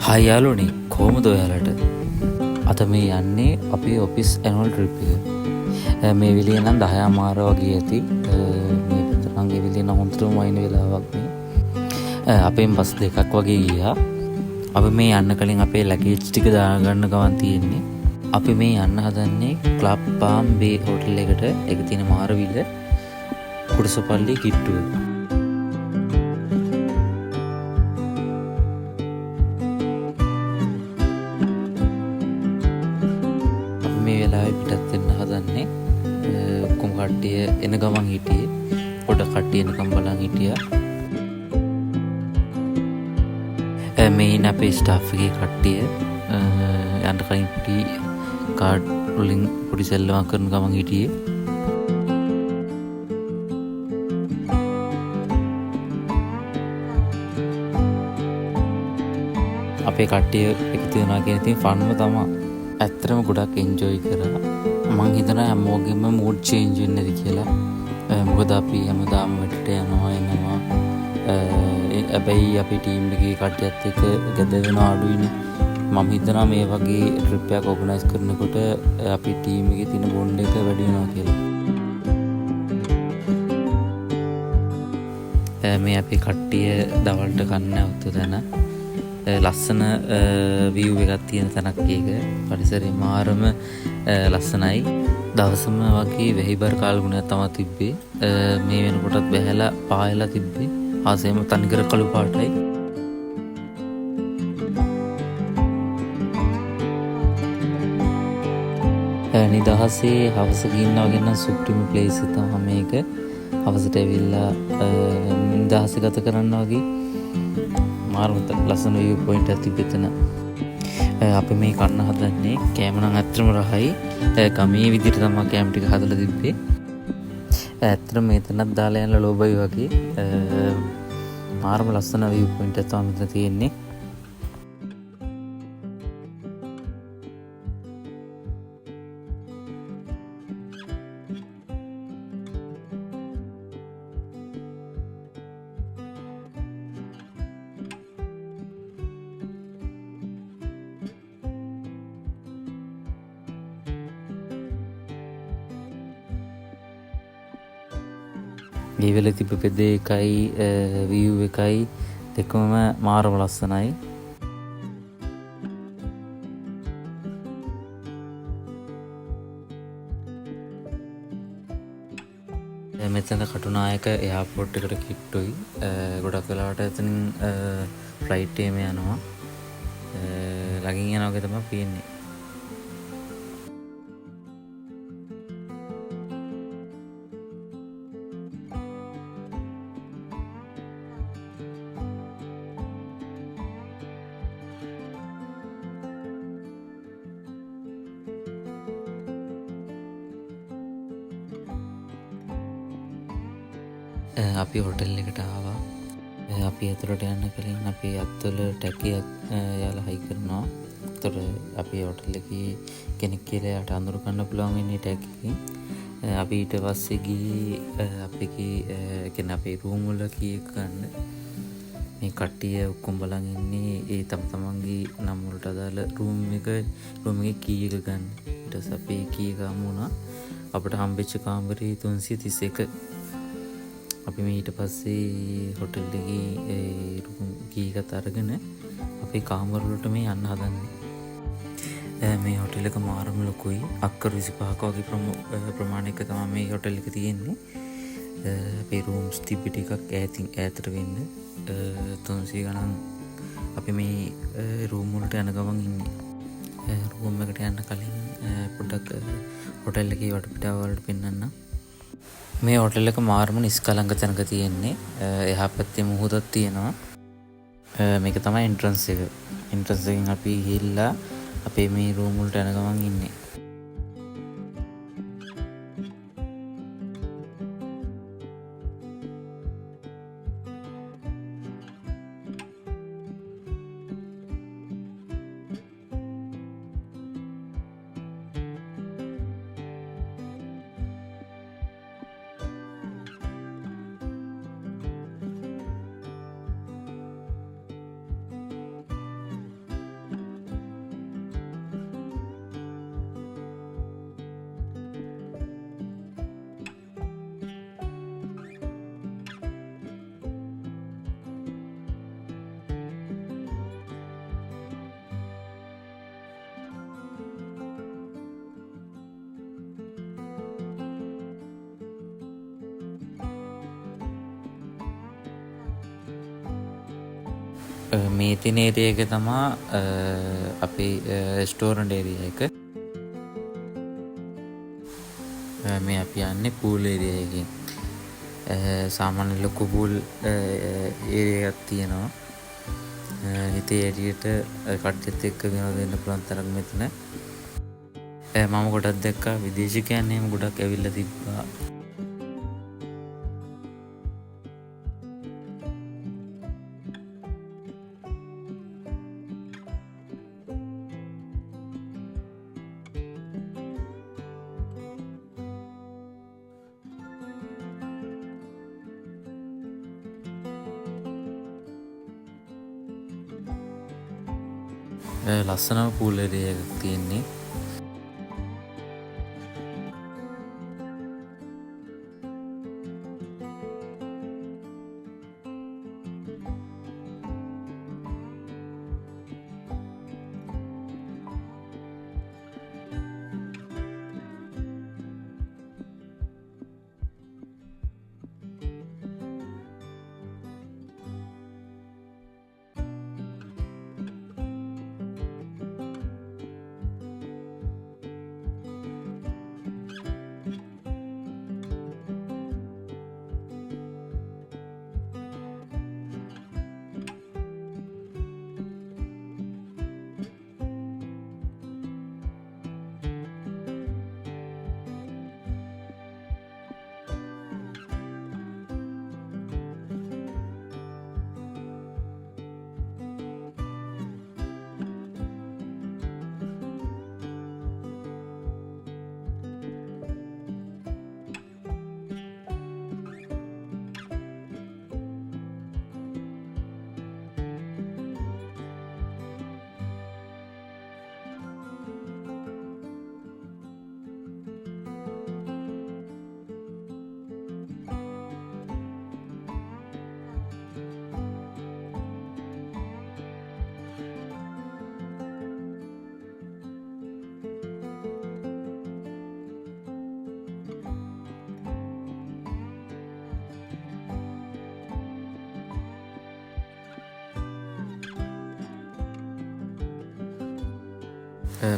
Hi යාළුවනේ, කොහොමද ඔයාලට? අද මේ යන්නේ අපේ ඔෆිස් ඇනුවල් ට්‍රිප් එක. මේ වෙලේ නම් 10:00 වගේ ඇති. මේ තරම් ඒ වෙලේ නම් හොඳටම වයින් වෙලාවක් මේ. අපෙන් බස් දෙකක් වගේ ගියා. අපි මේ යන්න කලින් අපේ ලගේජ් ටික දාගන්න ගමන් තියෙන්නේ. අපි මේ යන්න හදන්නේ ක්ලබ් පාම් බේ හෝටල් එකට. ඒක තියෙන මාරවිල කුරුසපල්ලි කිට්ටුව. මේ වෙලාවේ පිටත් වෙන්න හදන්නේ. ඔක්කොම කට්ටිය එන ගමන් හිටියේ. පොඩ කට්ටිය එනකම් බලන් හිටියා. මේ ඉන්න අපේ ස්ටාෆ් එකේ කට්ටිය යන්න කලින් පොඩි කාඩ් වලින් පොඩි සෙල්ලමක් කරන ගමන් හිටියේ. අපේ කට්ටිය එකතු වෙනවා කියන ඉතින් ෆන්ම තමයි. ඇත්තටම ගොඩක් එන්ජොයි කරා. මං හිතනවා හැමෝගෙම මූඩ් චේන්ජ් වෙන්නේ නැති කියලා. මොකද අපි හැමදාම වැඩට යනවා එනවා. හැබැයි අපි ටීම් එකේ කට්ටියත් එක්ක ගැද වෙනවා අඩුයිනේ. මම හිතනවා මේ වගේ ට්‍රිප් එකක් ඕගනයිස් කරනකොට අපි ටීම් එකේ තියෙන බොන්ඩ් එක වැඩි වෙනවා කියලා. මේ අපි කට්ටිය දවල්ට කන්න අවුතු තැන ලස්සන විව් එකක් තියෙන තැනක් ඒක. පරිසරය මාරම ලස්සනයි. දවසම වගේ වෙහිබර කාලගුණයක් තමයි තිබ්බේ. මේ වෙනකොටත් බැහැලා පායලා තිබ්බේ. ආසෙම තනිකර කළු පාටයි. නිදහසේ හවස ගින්න වගේ නම් සුප්‍රීම ප්ලේස් එක තමයි මේක. හවසට ඇවිල්ලා නිදහස ගත කරන්න වගේ මාරම ලස්සන විව් පොයින්ට් එකක් තිබෙතන. අපි මේ කන්න හදන්නේ කෑම නම් ඇත්තටම රහයි. ගමේ විදිහට තමයි කෑම ටික හදලා තිබ්බේ. ඇත්තටම මෙතනක් දාලා යන ලෝබයි වගේ මාරම ලස්සන විව් පොයින්ට් එකක් තමයි මෙතන තියෙන්නේ. මේ වෙලේ තිබ්බ පෙදේ එකයි විව් එකයි දෙකම මාරම ලස්සනයි. මෙතන කටුනායක එයාපෝට් එකට කිට්ටුයි. ගොඩක් වෙලාවට එතනින් ෆ්ලයිට් එකේම යනවා. ළඟින් යනවා වගේ තමයි පේන්නේ. අපි හොටෙල් එකට ආවා. අපි ඇතුළට යන්න කලින් අපි අත්වල ටැකියක් යාලා හයි කරනවා. ඒතර අපි හොටෙල් එකේ කෙනෙක් කියලා යාට අඳුර ගන්න පුළුවන් වෙන්නේ ටැග් එකකින්. අපි ඊට පස්සේ ගියේ අපේ අපේ රූම් වල කී එක ගන්න. මේ කට්ටිය ඔක්කොම බලන් ඉන්නේ ඒ තමන්ගේ නම් වලට අදාළ රූම් එකේ කී එක ගන්න. ඊට පස්සේ අපි කී එක ගමු වුණා. අපිට හම්බෙච්ච කාමරේ 331. අපි මේ ඊට පස්සේ හොටෙල් එකේ රූම් කී එකත් අරගෙන අපේ කාමර වලට මේ යන්න හදන්නේ. මේ හොටෙල් එක මාරම ලොකුයි. අක්කර 25ක වගේ ප්‍රමාණයක තමයි මේ හොටෙල් එක තියෙන්නේ. අපේ රූම්ස් තිබ්බ ටිකක් ඈතට වෙන්න 300 ගණන් අපි මේ රූම් වලට යන ගමන් ඉන්නේ. රූම් එකට යන්න කලින් පොඩ්ඩක් හොටෙල් එකේ වටපිටාව වලට පෙන්වන්න. මේ හොටෙල් එක මාරම නිස්කලංක තැනක තියෙන්නේ. එහා පැත්තේ මුහුදක් තියෙනවා. මේක තමයි එන්ට්‍රන්ස් එක. එන්ට්‍රන්ස් එකෙන් අපි ගිහිල්ලා අපේ මේ රූම් වලට යන ගමන් ඉන්නේ. මේ තියෙන ඒරියා එක තමයි අපේ රෙස්ටෝරන්ට් ඒරියා එක. මේ අපි යන්නේ පූල් ඒරියා එකකින්. සාමාන්‍ය ලොකු පූල් ඒරියා එකක් තියෙනවා. හිතේ ඇටියට කට්ටියත් එක්ක ගෙන දෙන්න පුළුවන් තරම් මෙතන. මම ගොඩක් දැක්කා විදේශිකයන් එහෙම ගොඩක් ඇවිල්ලා තිබ්බා. ලස්සනම පූල් ඒරියා එකක් තියෙන්නේ.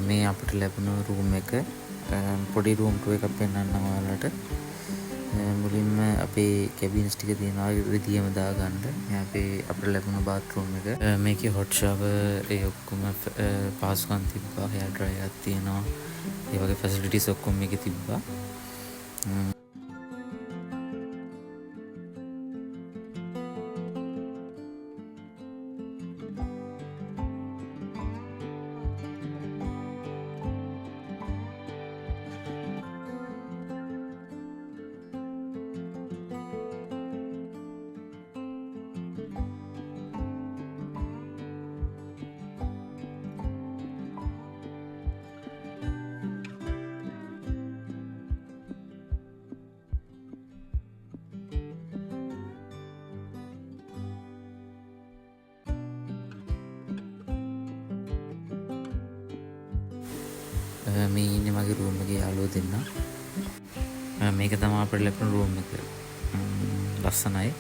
මේ අපිට ලැබුණ රූම් එක පොඩි රූම් ටූර් එකක් පෙන්වන්නම් ඔයාලට. මුලින්ම අපේ කැබින්ස් ටික තියෙනවා රිදියම දාගන්න. මේ අපිට ලැබුණ බාත් රූම් එක. මේකේ හොට් ෂවර් ඒ ඔක්කොම පහසුකම් තිබ්බා. හෙයාර් ඩ්‍රයර් එකක් තියෙනවා. ඒ වගේ ෆැසිලිටිස් ඔක්කොම මේකේ තිබ්බා. මේ ඉන්නේ මගේ රූම් එකේ යාළුවෝ දෙන්නා. මේක තමයි අපිට ලැබුණ රූම් එක. ලස්සනයි.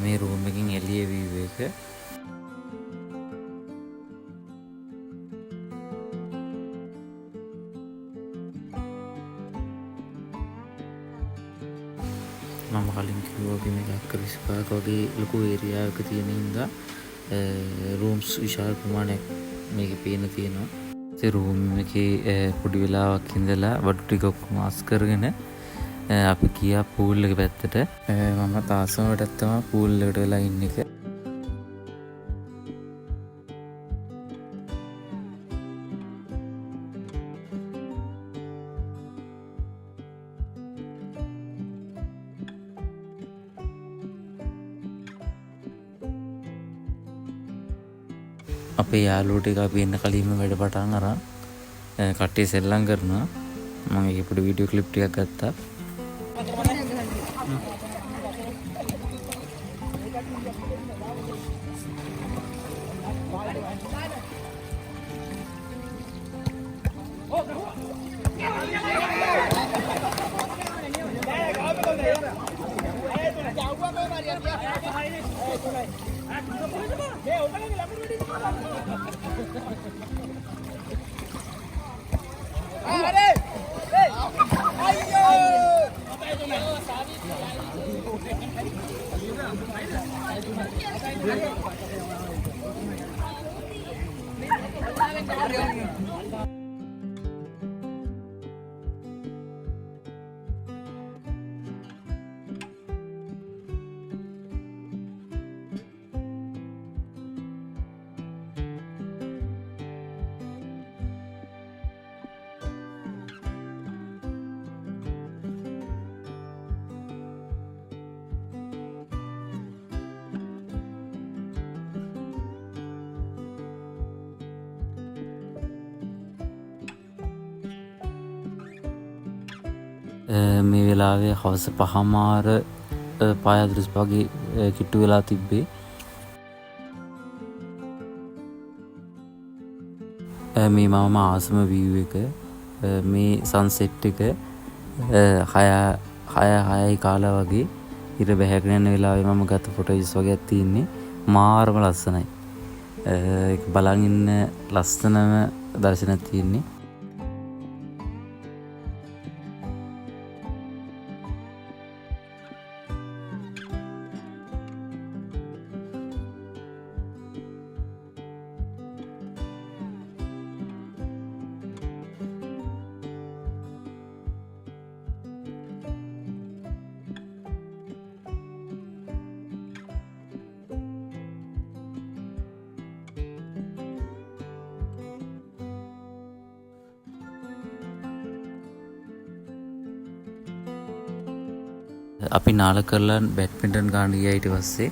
මේ රූම් එකකින් එළිය view එක. මම කලින් කිව්වා වගේ මේක අක්කර 25ක වගේ ලොකු ඒරියා එකක තියෙන හින්දා රූම්ස් විශාල ප්‍රමාණයක් මේකේ පේන තියෙනවා. ඒ රූම් එකේ පොඩි වෙලාවක් ඉඳලා බඩු ටික ඔක්කොම අස් කරගෙන අපි ගියා පූල් එක පැත්තට. මම තාසම වටත් තමයි පූල් එකට වෙලා ඉන්න එක. අපේ යාළුවෝ ටික අපි එන්න කලින්ම වැඩ පටන් අරන් කට්ටිය සෙල්ලම් කරනවා. මම ඒක පොඩි වීඩියෝ ක්ලිප් ටිකක් ගත්තා. මේ වෙලාවේ හවස 5:00 පායද්‍රස් වගේ කිට්ටු වෙලා තිබ්බේ. මේ මම ආසම වීව් එක මේ සන්සෙට් එක 6:06 කාලා වගේ ඉර බැහැගෙන යන වෙලාවේ මම ගත්ත ෆොටෝස් වගේක් තියෙන්නේ. මාරම ලස්සනයි. ඒක බලන් ඉන්න ලස්සනම දර්ශනයක් තියෙන්නේ. අපි නාල කරලා බැඩ්මින්ටන් ගන්න ගියා. ඊට පස්සේ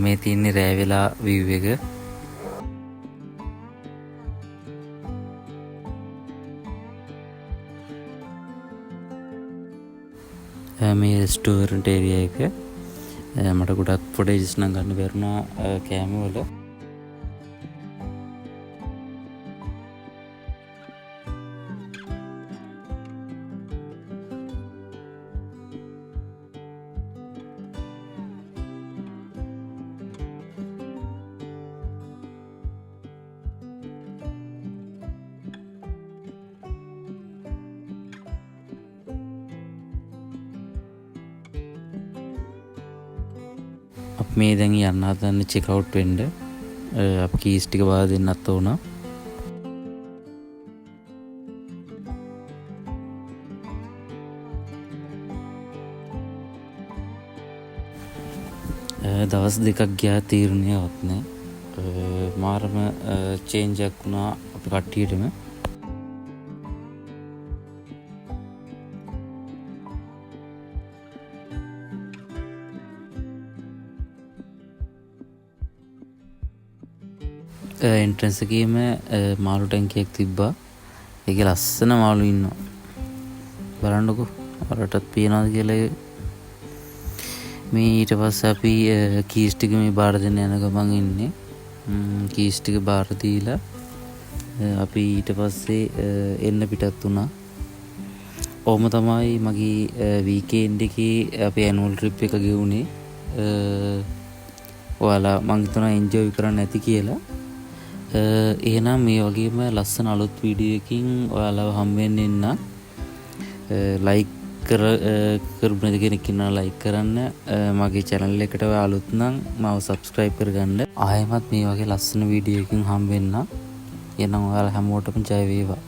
මේ තියන්නේ රෑ වෙලා වීව් එක. මේ රෙස්ටෝරන්ට් ඒරියා එක. මට ගොඩක් ෆොටේජස් නම් ගන්න බැරුණා කෑම වල. මේ දැන් යන්න හදන්නේ චෙක් අවුට් වෙන්න. අපි කීස් ටික බාර දෙන්නත් ඕන. දවස් දෙකක් ගියා තීරණයවත් නැහැ. මාරම චේන්ජ් එකක් වුණා අපි කට්ටියටම. එන්ට්‍රන්ස් එකේම මාළු ටැංකියක් තිබ්බා. ඒකේ ලස්සන මාළු ඉන්නවා. බලන්නකෝ ඔයාලටත් පේනවද කියලා. මේ ඊට පස්සේ අපි කීස් ටික මේ බාර දෙන්න යන ගමන් ඉන්නේ. කීස් ටික බාර දීලා අපි ඊට පස්සේ එන්න පිටත් වුණා. ඔහොම තමයි මගේ වීකෙන්ඩ් එකේ අපේ ඇනුවල් ට්‍රිප් එක ගෙවුනේ. ඔයාලා මං හිතනවා එන්ජොයි කරන්න ඇති කියලා. එහෙනම් මේ වගේම ලස්සන අලුත් වීඩියෝ එකකින් ඔයාලව හම් වෙන්න එන්න. ලයික් කරපු නැති කෙනෙක් ඉන්නවා ලයික් කරන්න. මගේ channel එකට ඔයා අලුත් නම් මාව subscribe කරගන්න. ආයෙමත් මේ වගේ ලස්සන වීඩියෝ එකකින් හම් වෙන්න. එහෙනම් ඔයාලා හැමෝටම ජය වේවා.